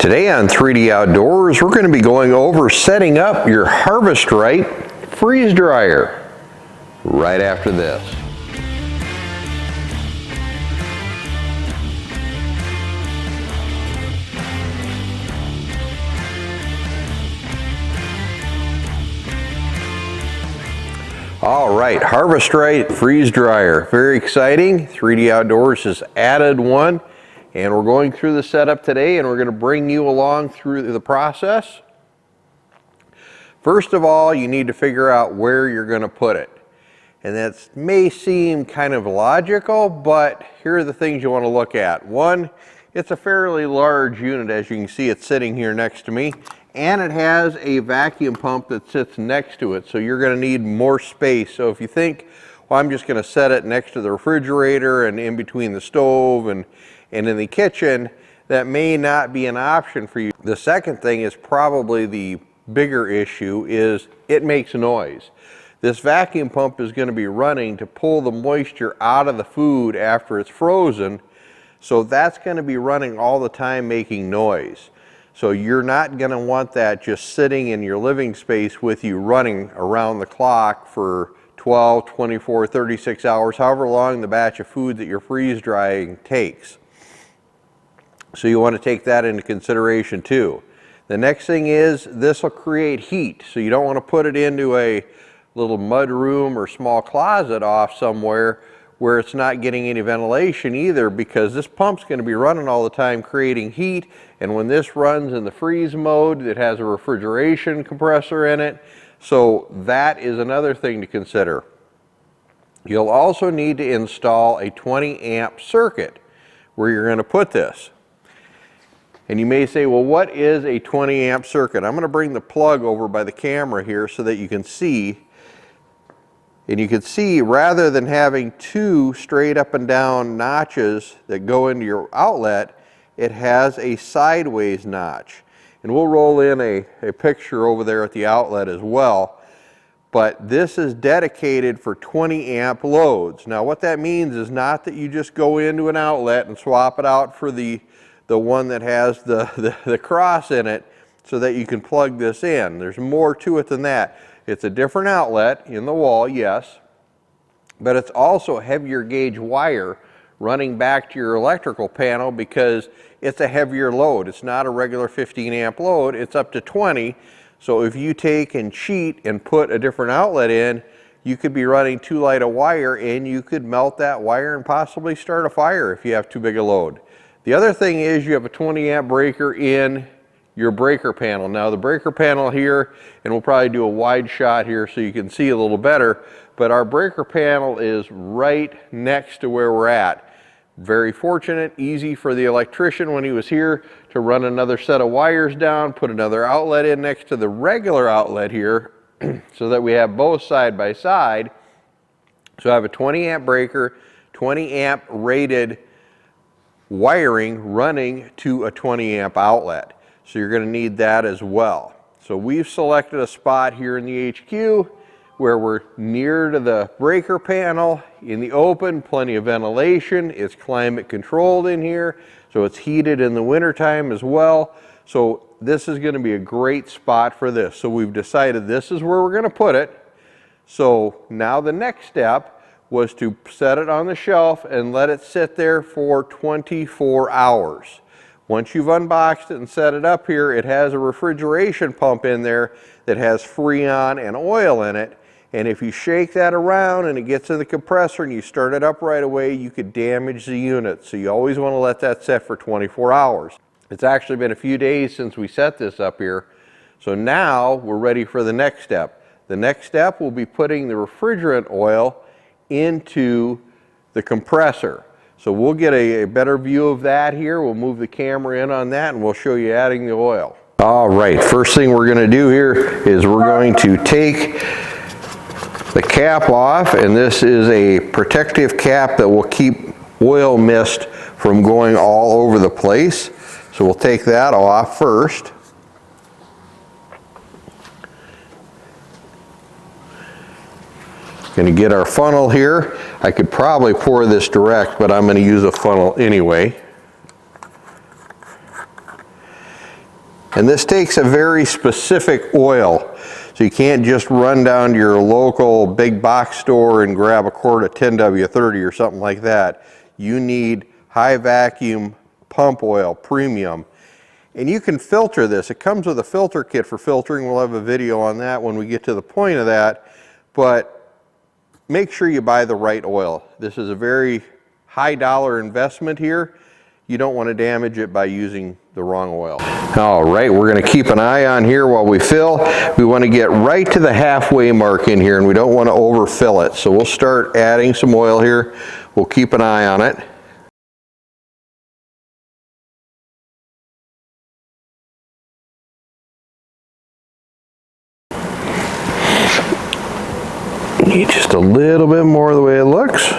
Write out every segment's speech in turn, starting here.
Today on 3D Outdoors, we're going to be going over setting up your HARVESTRIGHT Freeze Dryer right after this. All right, HARVESTRIGHT Freeze Dryer, very exciting. 3D Outdoors has added one, and we're going through the setup today, and we're going to bring you along through the process. First of all, you need to figure out where you're going to put it. And that may seem kind of logical, but here are the things you want to look at. One, it's a fairly large unit. As you can see, it's sitting here next to me, and it has a vacuum pump that sits next to it, so you're going to need more space. So if you think, well, I'm just going to set it next to the refrigerator and in between the stove and in the kitchen, that may not be an option for you. The second thing is probably the bigger issue, is it makes noise. This vacuum pump is going to be running to pull the moisture out of the food after it's frozen, so that's going to be running all the time making noise. So you're not going to want that just sitting in your living space with you running around the clock for 12, 24, 36 hours, however long the batch of food that you're freeze drying takes. So you want to take that into consideration too. The next thing is, this will create heat, so you don't want to put it into a little mud room or small closet off somewhere where it's not getting any ventilation either, because this pump's going to be running all the time creating heat, and when this runs in the freeze mode, it has a refrigeration compressor in it, so that is another thing to consider. You'll also need to install a 20 amp circuit where you're going to put this. And you may say, well, what is a 20 amp circuit? I'm going to bring the plug over by the camera here so that you can see. And you can see, rather than having two straight up and down notches that go into your outlet, it has a sideways notch. And we'll roll in a picture over there at the outlet as well. But this is dedicated for 20 amp loads. Now what that means is not that you just go into an outlet and swap it out for the one that has the cross in it so that you can plug this in. There's more to it than that. It's a different outlet in the wall, yes, but it's also heavier gauge wire running back to your electrical panel because it's a heavier load. It's not a regular 15 amp load, it's up to 20. So if you take and cheat and put a different outlet in, you could be running too light a wire and you could melt that wire and possibly start a fire if you have too big a load. The other thing is, you have a 20 amp breaker in your breaker panel. Now the breaker panel here, and we'll probably do a wide shot here so you can see a little better, but our breaker panel is right next to where we're at. Very fortunate, easy for the electrician when he was here to run another set of wires down, put another outlet in next to the regular outlet here so that we have both side by side. So I have a 20 amp breaker, 20 amp rated wiring running to a 20 amp outlet. So you're going to need that as well. So we've selected a spot here in the HQ where we're near to the breaker panel, in the open, plenty of ventilation. It's climate controlled in here, so it's heated in the wintertime as well. So this is going to be a great spot for this. So we've decided this is where we're going to put it. So now the next step was to set it on the shelf and let it sit there for 24 hours. Once you've unboxed it and set it up here, it has a refrigeration pump in there that has Freon and oil in it. And if you shake that around and it gets in the compressor and you start it up right away, you could damage the unit. So you always want to let that set for 24 hours. It's actually been a few days since we set this up here. So now we're ready for the next step. The next step will be putting the refrigerant oil into the compressor. So we'll get a better view of that here. We'll move the camera in on that and we'll show you adding the oil. All right, first thing we're going to do here is we're going to take the cap off, and this is a protective cap that will keep oil mist from going all over the place. So we'll take that off first. Going to get our funnel here. I could probably pour this direct, but I'm going to use a funnel anyway. And this takes a very specific oil. So you can't just run down to your local big box store and grab a quart of 10W30 or something like that. You need high vacuum pump oil, premium. And you can filter this. It comes with a filter kit for filtering. We'll have a video on that when we get to the point of that. But make sure you buy the right oil. This is a very high dollar investment here. You don't want to damage it by using the wrong oil. All right, we're going to keep an eye on here while we fill. We want to get right to the halfway mark in here, and we don't want to overfill it. So we'll start adding some oil here. We'll keep an eye on it. Need just a little bit more the way it looks.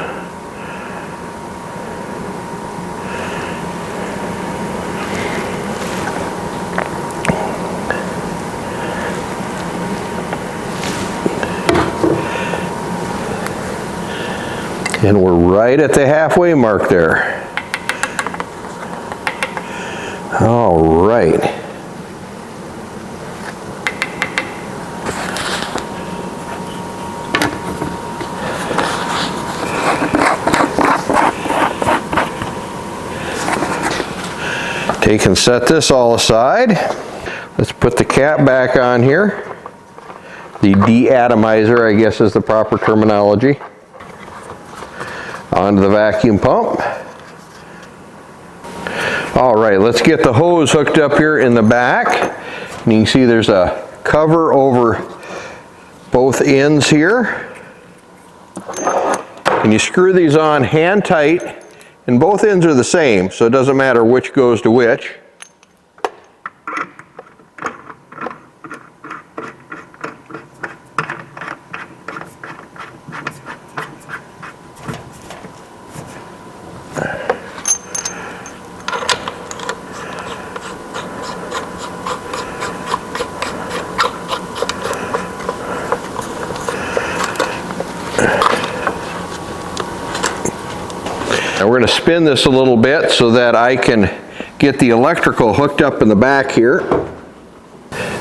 And we're right at the halfway mark there. All right. Take and set this all aside. Let's put the cap back on here. The deatomizer, I guess, is the proper terminology. Onto the vacuum pump. All right, let's get the hose hooked up here in the back. And you can see there's a cover over both ends here. And you screw these on hand tight. And both ends are the same, so it doesn't matter which goes to which. Now we're going to spin this a little bit so that I can get the electrical hooked up in the back here.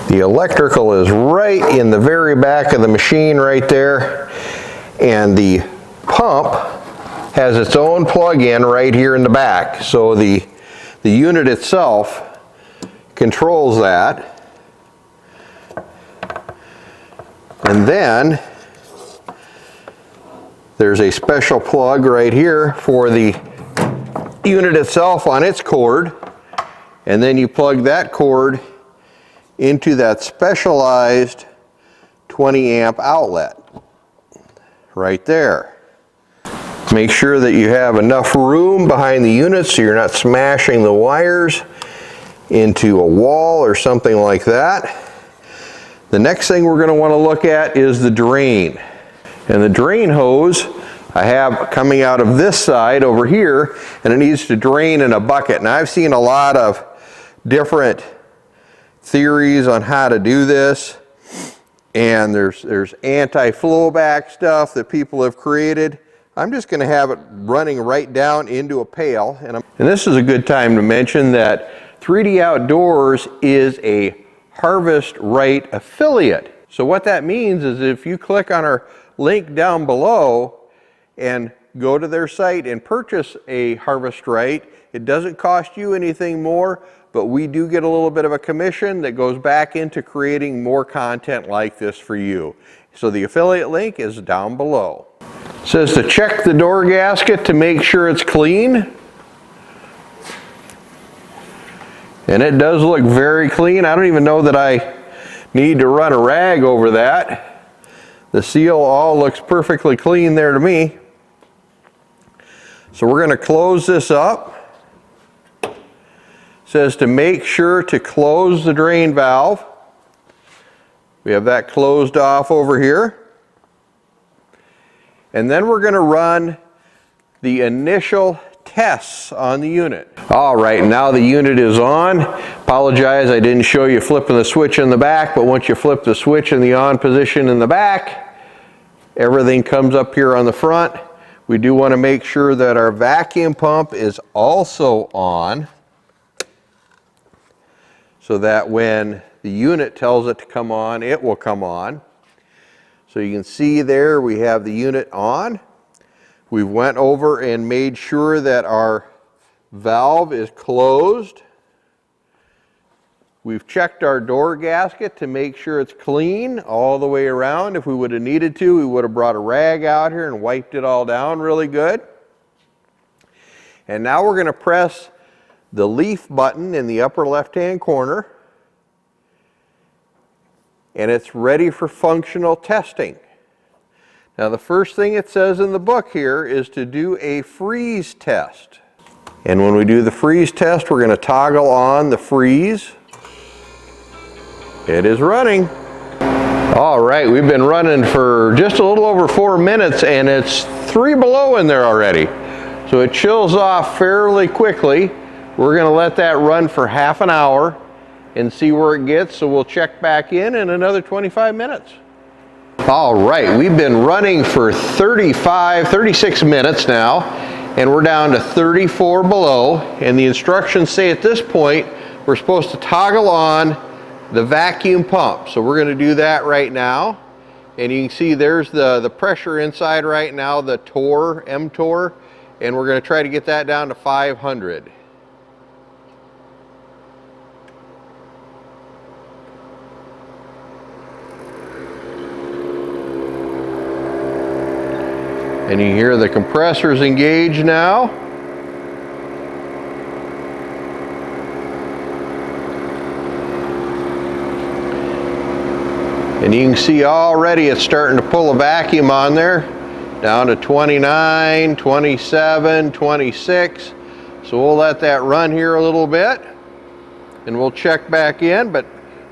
The electrical is right in the very back of the machine right there, and the pump has its own plug-in right here in the back. So the unit itself controls that. And then there's a special plug right here for the unit itself on its cord, and then you plug that cord into that specialized 20 amp outlet right there. Make sure that you have enough room behind the unit so you're not smashing the wires into a wall or something like that. The next thing we're going to want to look at is the drain. And the drain hose I have coming out of this side over here, and it needs to drain in a bucket. Now I've seen a lot of different theories on how to do this, and there's anti-flow back stuff that people have created. I'm just going to have it running right down into a pail. And this is a good time to mention that 3D Outdoors is a HARVESTRIGHT affiliate. So what that means is if you click on our link down below and go to their site and purchase a HARVESTRIGHT, it doesn't cost you anything more, but we do get a little bit of a commission that goes back into creating more content like this for you. So the affiliate link is down below. It says to check the door gasket to make sure it's clean. And it does look very clean. I don't even know that I need to run a rag over that. The seal all looks perfectly clean there to me. So we're going to close this up. It says to make sure to close the drain valve. We have that closed off over here. And then we're going to run the initial tests on the unit. All right, now the unit is on. Apologize, I didn't show you flipping the switch in the back, but once you flip the switch in the on position in the back, everything comes up here on the front. We do want to make sure that our vacuum pump is also on. so that when the unit tells it to come on, it will come on. So you can see there we have the unit on. We went over and made sure that our valve is closed. We've checked our door gasket to make sure it's clean all the way around. If we would have needed to, we would have brought a rag out here and wiped it all down really good. And now we're going to press the leaf button in the upper left-hand corner, and it's ready for functional testing. Now the first thing it says in the book here is to do a freeze test. And when we do the freeze test, we're going to toggle on the freeze. It is running. All right, we've been running for just a little over 4 minutes and it's 3 below in there already. So it chills off fairly quickly. We're going to let that run for half an hour and see where it gets. So we'll check back in another 25 minutes. All right, we've been running for 36 minutes now, and we're down to 34 below. And the instructions say at this point, we're supposed to toggle on the vacuum pump. So we're going to do that right now. And you can see there's the pressure inside right now, the torr, mTOR, and we're going to try to get that down to 500. And you hear the compressors engaged now. And you can see already it's starting to pull a vacuum on there, down to 29, 27, 26. So we'll let that run here a little bit and we'll check back in, but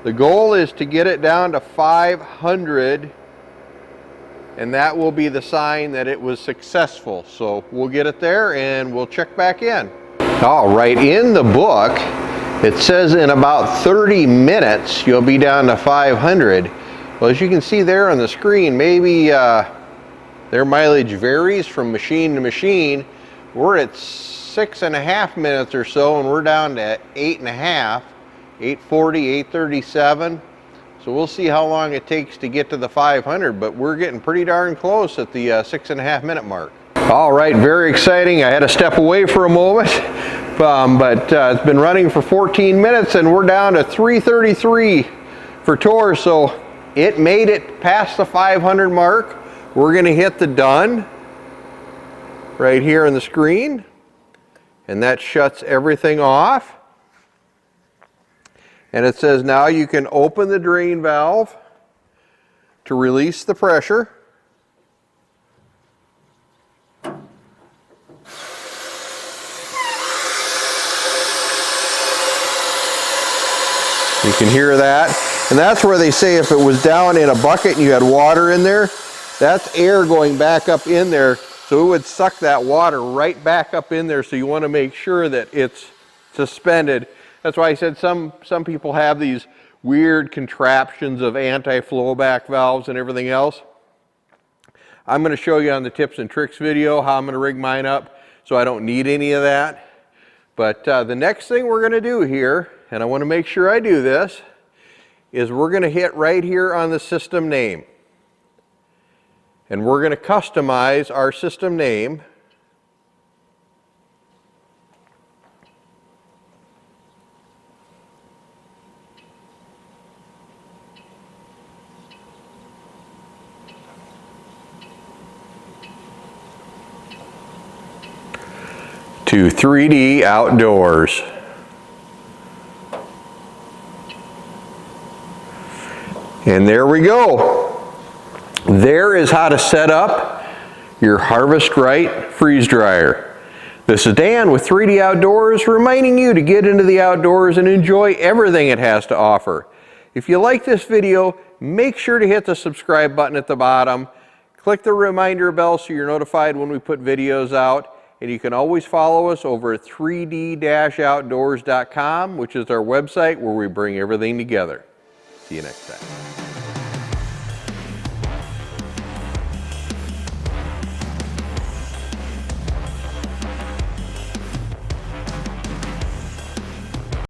the goal is to get it down to 500, and that will be the sign that it was successful. So we'll get it there and we'll check back in. All right, in the book, it says in about 30 minutes, you'll be down to 500. Well, as you can see there on the screen, maybe their mileage varies from machine to machine. We're at 6.5 minutes or so, and we're down to 8.5, 840, 837. So we'll see how long it takes to get to the 500, but we're getting pretty darn close at the 6.5 minute mark. All right, very exciting. I had to step away for a moment, but it's been running for 14 minutes and we're down to 333 for torr. So it made it past the 500 mark. We're going to hit the done right here on the screen, and that shuts everything off. And it says now you can open the drain valve to release the pressure. You can hear that. And that's where they say if it was down in a bucket and you had water in there, that's air going back up in there. So it would suck that water right back up in there. So you want to make sure that it's suspended. That's why I said some people have these weird contraptions of anti-flowback valves and everything else. I'm going to show you on the tips and tricks video how I'm going to rig mine up so I don't need any of that. But the next thing we're going to do here, and I want to make sure I do this, is we're going to hit right here on the system name. And we're going to customize our system name. To 3D Outdoors. And there we go. There is how to set up your HARVESTRIGHT Freeze Dryer. This is Dan with 3D Outdoors, reminding you to get into the outdoors and enjoy everything it has to offer. If you like this video, make sure to hit the subscribe button at the bottom. Click the reminder bell so you're notified when we put videos out. And you can always follow us over at 3d-outdoors.com, which is our website where we bring everything together. See you next time.